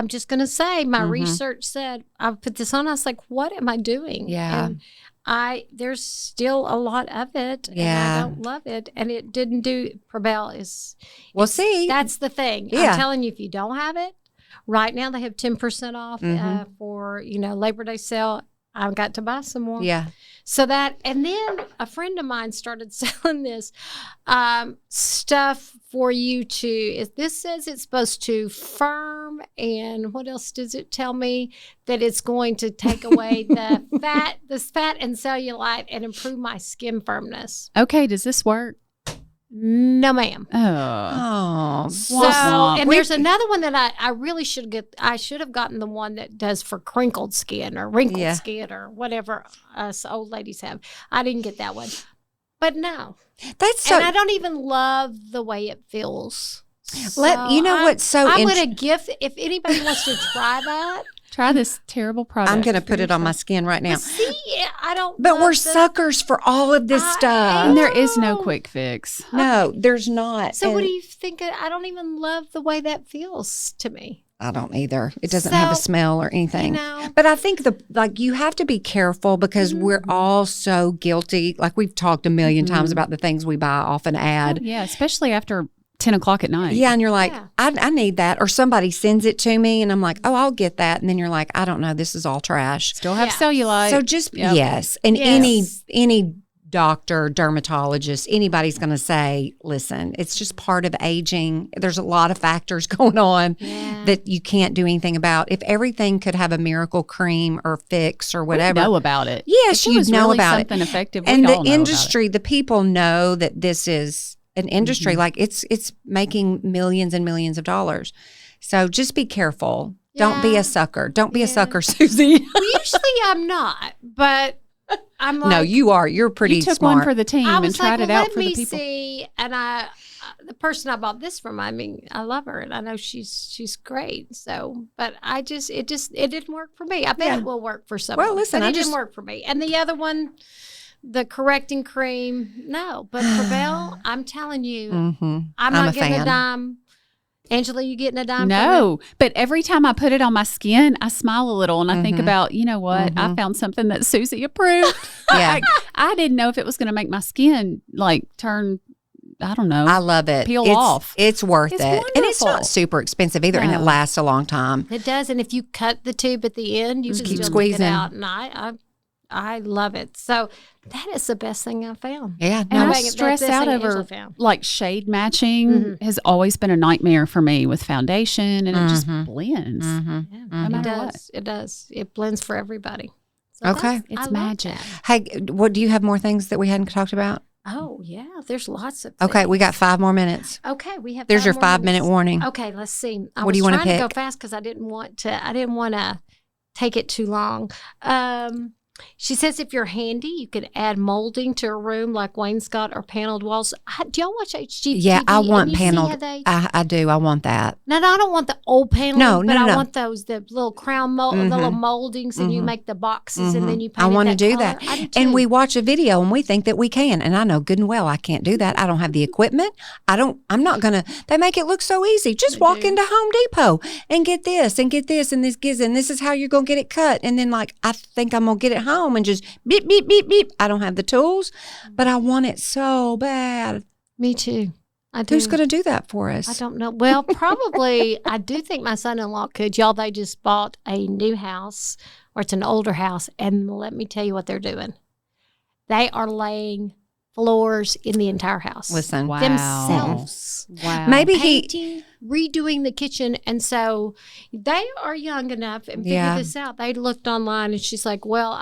just gonna say, my research said I put this on. I was like, what am I doing? Yeah. And there's still a lot of it. Yeah. And I don't love it, and it didn't do. Pearl is. Well, see, That's the thing. Yeah. I'm telling you, if you don't have it right now, they have 10% off for Labor Day sale. I've got to buy some more. yeah. So and then a friend of mine started selling this stuff for you this says it's supposed to firm, and what else does it tell me? That it's going to take away the fat and cellulite and improve my skin firmness. Okay, does this work? No, ma'am. Oh. Oh, So, and there's another one that I really should get. I should have gotten the one that does for crinkled skin or wrinkled skin or whatever us old ladies have. I didn't get that one, but no, that's so. and I don't even love the way it feels. What's so. I'm going to gift if anybody wants to try that. Try this terrible product. I'm going to put it on my skin right now. But see, I don't. But love we're the- suckers for all of this stuff. And there is no quick fix. No, there's not. So what And do you think? I don't even love the way that feels to me. I don't either. It doesn't have a smell or anything. But I think you have to be careful because we're all so guilty. Like, we've talked a million times about the things we buy off an ad. Yeah, especially after 10 o'clock at night. Yeah, and you're like, I need that. Or somebody sends it to me, and I'm like, oh, I'll get that. And then you're like, I don't know, this is all trash. Still have cellulite. So just, yes. And any doctor, dermatologist, anybody's going to say, listen, it's just part of aging. There's a lot of factors going on that you can't do anything about. If everything could have a miracle cream or fix or whatever. We know about it. Yes, you know really about something it. Effective. And the industry, the people know that this is an industry. Like it's making millions and millions of dollars. So just be careful. Don't be a sucker. Don't be a sucker, Susie. Well, usually I'm not, but I'm like, no, you are. You're pretty You took smart. one for the team and tried it out for the people. Let me see. And the person I bought this from, I mean, I love her and I know she's great. So, but it didn't work for me. I bet it will work for someone. Well, listen, but it didn't work for me. And the other one, the correcting cream, no. But Prevail, I'm telling you, I'm not getting a dime. Angela, you getting a dime? No, but every time I put it on my skin, I smile a little and I think about, you know what? I found something that Susie approved. I didn't know if it was going to make my skin like turn, I don't know. I love it. Peel off. It's worth it. Wonderful. And it's not super expensive either, and it lasts a long time. It does. And if you cut the tube at the end, you can keep still squeezing. get it out. And I love it. So that is the best thing I found. Yeah. And I stress out over like shade matching has always been a nightmare for me with foundation, and it just blends. No matter what. It does. It blends for everybody. So Okay. It's magic. Hey, what do you have more things that we hadn't talked about? Oh, yeah. There's lots of things. Okay, we got 5 more minutes. Okay, we have. There's your 5 5-minute warning. Okay, let's see. What do you want to pick? I was trying to go fast because I didn't want to take it too long. She says if you're handy, you could add molding to a room like wainscot or paneled walls. Do y'all watch HGTV? Yeah, I want paneled. I do. I want that. No, I don't want the old paneling. No. I want the little crown mold, the little moldings, and you make the boxes, and then you paint I want to do color. that. I do too. And we watch a video and we think that we can. And I know good and well I can't do that. I don't have the equipment. I'm not going to. They make it look so easy. Just walk into Home Depot and get this and this gives, and this is how you're going to get it cut. And then like, I think I'm going to get it home and just beep, beep, beep, beep. I don't have the tools, but I want it so bad. Me too. I do. Who's going to do that for us? I don't know. Well, probably, I do think my son-in-law could. Y'all, they just bought a new house, or it's an older house, and let me tell you what they're doing. They are laying floors in the entire house. Listen. Wow. Themselves. Wow. Maybe Painting, redoing the kitchen. And so they are young enough and figured this out. They looked online and she's like, well,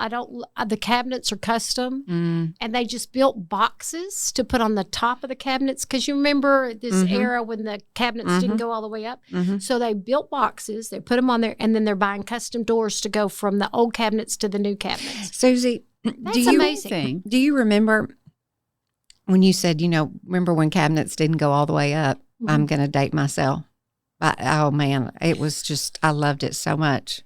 the cabinets are custom. And they just built boxes to put on the top of the cabinets. Because you remember this era when the cabinets didn't go all the way up. So they built boxes, they put them on there, and then they're buying custom doors to go from the old cabinets to the new cabinets. Susie, That's amazing. Do you remember when you said, remember when cabinets didn't go all the way up? I'm going to date myself. Oh, man, it was just, I loved it so much.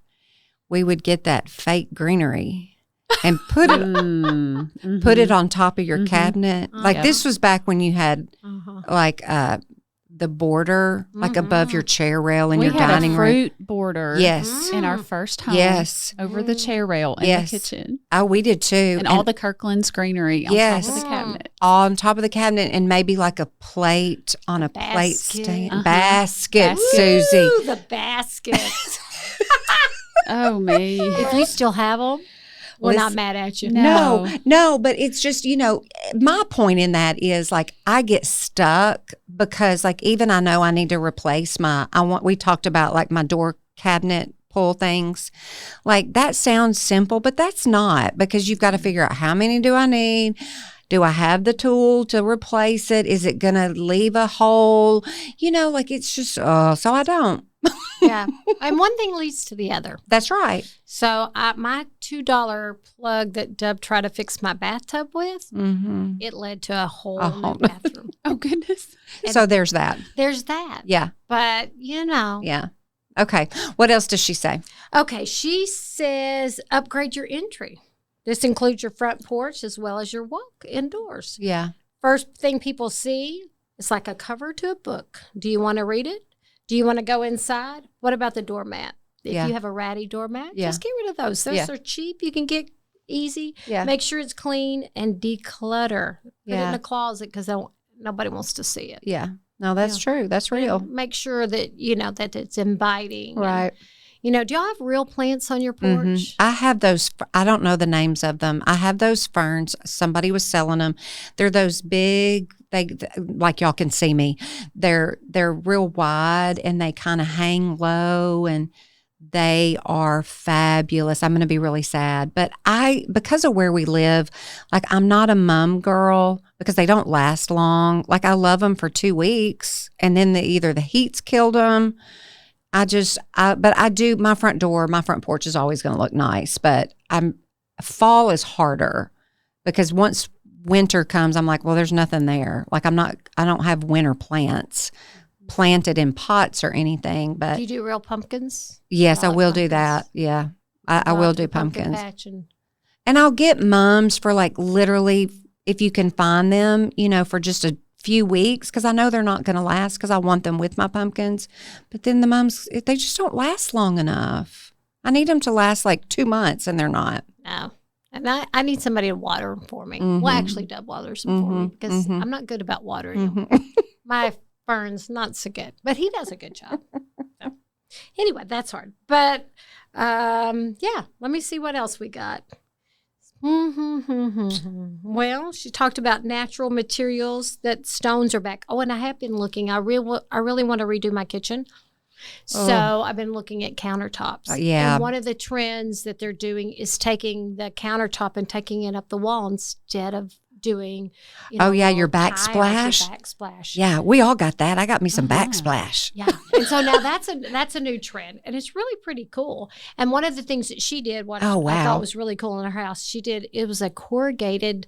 We would get that fake greenery and put it on top of your cabinet. This was back when you had the border like above your chair rail in your dining room. We had a fruit border in our first home over the chair rail in the kitchen. Oh, we did too. And all the Kirkland's greenery on top of the cabinet. On top of the cabinet, and maybe like a plate on a plate stand. Basket, Susie. Ooh, the basket. Oh, me. If you still have them, we're not mad at you. No, but it's just, my point in that is like I get stuck because like even I know I need to replace we talked about like my door cabinet pull things. Like that sounds simple, but that's not, because you've got to figure out how many do I need? Do I have the tool to replace it? Is it going to leave a hole? Like it's just, so I don't. Yeah. And one thing leads to the other. That's right. So my $2 plug that Dub tried to fix my bathtub with, it led to a whole new bathroom. Oh, goodness. So there's that. There's that. Yeah. But, Yeah. Okay. What else does she say? Okay. She says upgrade your entry. This includes your front porch as well as your walk indoors. Yeah. First thing people see, it's like a cover to a book. Do you want to read it? Do you want to go inside? What about the doormat? If you have a ratty doormat, just get rid of those. Those are cheap. You can get easy. Yeah. Make sure it's clean and declutter. Put it in a closet because nobody wants to see it. Yeah. No, that's true. That's real. Make sure that, that it's inviting. Right. And, do y'all have real plants on your porch? Mm-hmm. I have those. I don't know the names of them. I have those ferns. Somebody was selling them. They're those big, like y'all can see me. They're real wide and they kind of hang low and they are fabulous. I'm going to be really sad. But because of where we live, like I'm not a mum girl because they don't last long. Like I love them for 2 weeks and then either the heat's killed them. But I do, my front porch is always going to look nice, but fall is harder because once winter comes, I'm like, well, there's nothing there. Like I don't have winter plants planted in pots or anything, but. Do you do real pumpkins? Yes, I will do that. Yeah. I will do pumpkins. And I'll get mums for like literally, if you can find them, for just a few weeks because I know they're not going to last because I want them with my pumpkins. But then the mums, they just don't last long enough. I need them to last like 2 months and they're not. No. And I need somebody to water them for me. Mm-hmm. Well, actually, Dub waters them for me because I'm not good about watering them. My fern's not so good, but he does a good job. So, anyway, that's hard. But let me see what else we got. Well, she talked about natural materials, that stones are back. Oh, and I have been looking. I really want to redo my kitchen. So I've been looking at countertops. Yeah. And one of the trends that they're doing is taking the countertop and taking it up the wall instead of doing, your backsplash. Backsplash. Yeah, we all got that. I got me some backsplash. Yeah. And so now that's a new trend. And it's really pretty cool. And one of the things that she did, I thought was really cool in her house, it was a corrugated,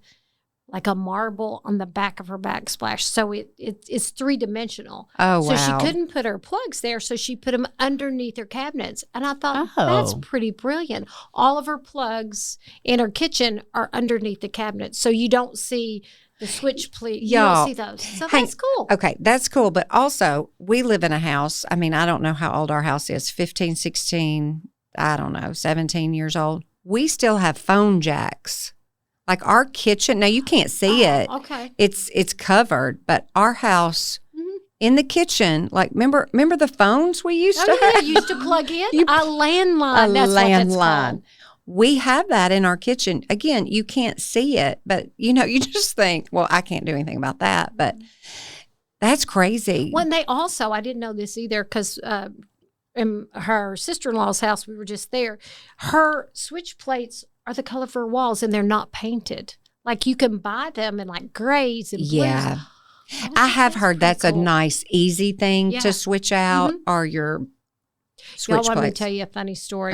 like a marble on the back of her backsplash. So it's 3-dimensional. Oh, wow. So she couldn't put her plugs there, so she put them underneath her cabinets. And I thought, that's pretty brilliant. All of her plugs in her kitchen are underneath the cabinets, so you don't see the switch plate. You don't see those. So that's cool. Okay, that's cool. But also, we live in a house. I mean, I don't know how old our house is, 15, 16, I don't know, 17 years old. We still have phone jacks. Like our kitchen, now you can't see it. Okay. It's covered, but our house in the kitchen, like remember the phones we used to have? You used to plug in a landline. That's what that's called. We have that in our kitchen. Again, you can't see it, but you just think, well, I can't do anything about that. But that's crazy. When they also, I didn't know this either because in her sister-in-law's house, we were just there. Her switch plates are the color for her walls, and they're not painted. Like you can buy them in like grays and blues. Yeah. I have heard that's cool. A nice, easy thing to switch out or your switch plates. Y'all want me to tell you a funny story?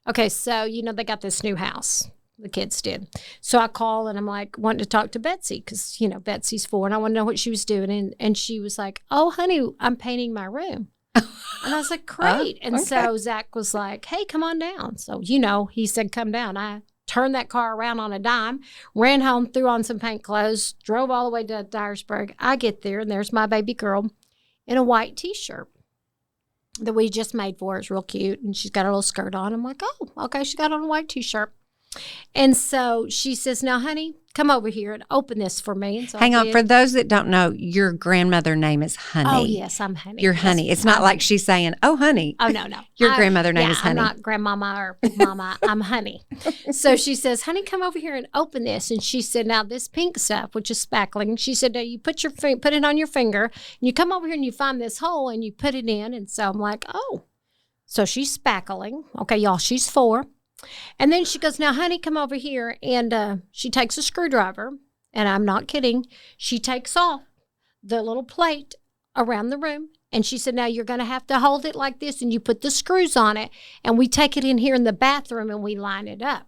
Okay, so, they got this new house. The kids did. So I call and I'm like, wanting to talk to Betsy because, Betsy's 4 and I want to know what she was doing. And she was like, oh, honey, I'm painting my room. And I was like, great. And so Zach was like, hey, come on down. So, he said, come down. I turned that car around on a dime, ran home, threw on some paint clothes, drove all the way to Dyersburg. I get there, and there's my baby girl in a white T-shirt that we just made for her. It's real cute, and she's got a little skirt on. I'm like, oh, okay, she got on a white T-shirt. And so she says, now, honey, come over here and open this for me. And so hang on. For those that don't know, your grandmother name is Honey. Oh, yes, I'm Honey. You're Honey. It's not like she's saying, oh, honey. Oh, no. Your grandmother name is Honey. I'm not grandmama or mama. I'm Honey. So she says, honey, come over here and open this. And she said, now this pink stuff, which is spackling, she said, now you put it on your finger, and you come over here and you find this hole and you put it in. And so I'm like, oh. So she's spackling. Okay, y'all, she's 4. And then she goes, now, honey, come over here. And she takes a screwdriver, and I'm not kidding. She takes off the little plate around the room. And she said, now you're going to have to hold it like this, and you put the screws on it. And we take it in here in the bathroom, and we line it up.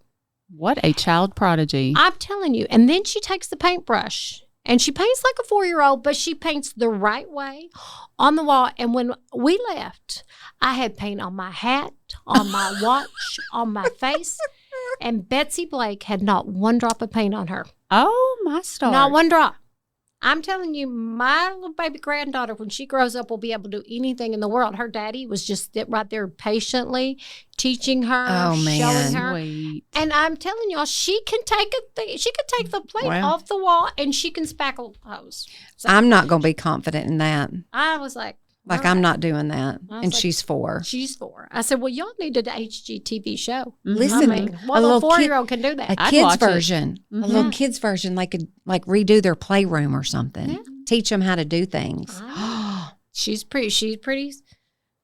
What a child prodigy. I'm telling you. And then she takes the paintbrush, and she paints like a 4-year-old, but she paints the right way on the wall. And when we left, I had paint on my hat, on my watch, on my face. And Betsy Blake had not one drop of paint on her. Oh, my star. Not one drop. I'm telling you, my little baby granddaughter, when she grows up, will be able to do anything in the world. Her daddy was just right there patiently teaching her, showing her. Sweet. And I'm telling y'all, she can take the plate off the wall and she can spackle hose. So I'm not going to be confident in that. I was like, I'm not doing that. And like, she's 4. She's 4. I said, well, y'all need an HGTV show. Listen, a little 4-year-old can do that. A kids version, a little kids version, like redo their playroom or something. Yeah. Teach them how to do things. She's pretty.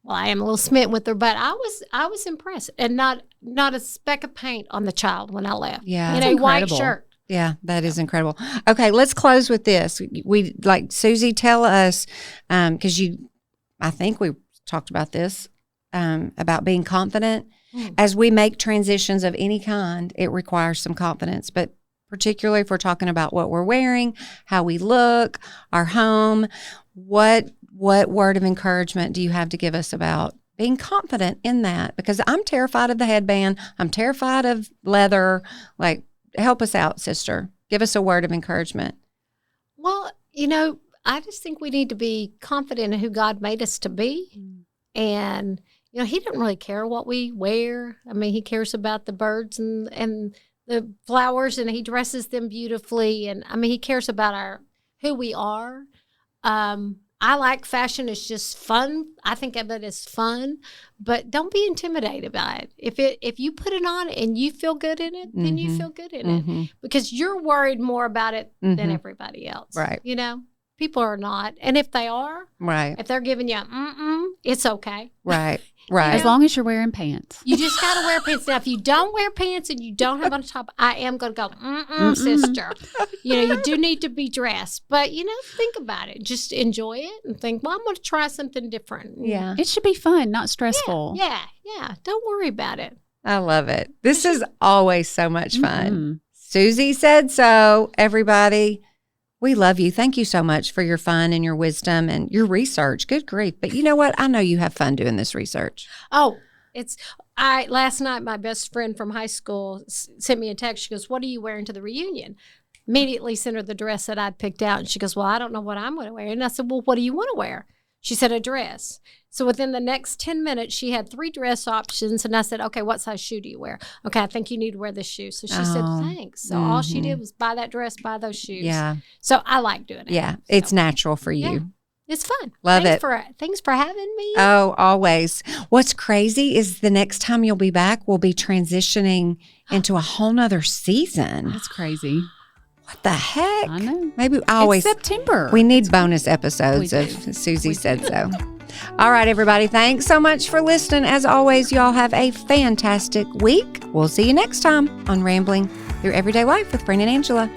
Well, I am a little smitten with her, but I was impressed, and not a speck of paint on the child when I left. Yeah, in a white shirt. Yeah, that is incredible. Okay, let's close with this. We like Susie, tell us because I think we talked about this, about being confident. As we make transitions of any kind, it requires some confidence. But particularly if we're talking about what we're wearing, how we look, our home, what word of encouragement do you have to give us about being confident in that? Because I'm terrified of the headband. I'm terrified of leather. Like, help us out, sister. Give us a word of encouragement. Well, I just think we need to be confident in who God made us to be. And, he doesn't really care what we wear. I mean, he cares about the birds and the flowers, and he dresses them beautifully. And, I mean, he cares about who we are. I like fashion. It's just fun. I think of it as fun, but don't be intimidated by it. If you put it on and you feel good in it, then you feel good in it, because you're worried more about it than everybody else. Right. People are not. And if they are, right, if they're giving you it's okay. Right. Right. As long as you're wearing pants. You just got to wear pants. Now, if you don't wear pants and you don't have on top, I am going to go, sister. You do need to be dressed. But, think about it. Just enjoy it and think, well, I'm going to try something different. Yeah. It should be fun, not stressful. Yeah. Don't worry about it. I love it. This is always so much fun. Susie said so, everybody. We love you. Thank you so much for your fun and your wisdom and your research. Good grief. But you know what? I know you have fun doing this research. Oh, last night, my best friend from high school sent me a text. She goes, what are you wearing to the reunion? Immediately sent her the dress that I'd picked out. And she goes, well, I don't know what I'm going to wear. And I said, well, what do you want to wear? She said, a dress. So within the next 10 minutes, she had 3 dress options. And I said, okay, what size shoe do you wear? Okay, I think you need to wear this shoe. So she said, thanks. So all she did was buy that dress, buy those shoes. Yeah. So I like doing it. Yeah, it's natural for you. Yeah, it's fun. Love Thanks it. Thanks for having me. Oh, always. What's crazy is the next time you'll be back, we'll be transitioning into a whole nother season. That's crazy. What the heck? I know. Maybe It's September. We need bonus episodes of Susie Said So. All right, everybody. Thanks so much for listening. As always, y'all have a fantastic week. We'll see you next time on Rambling Through Everyday Life with Brent and Angela.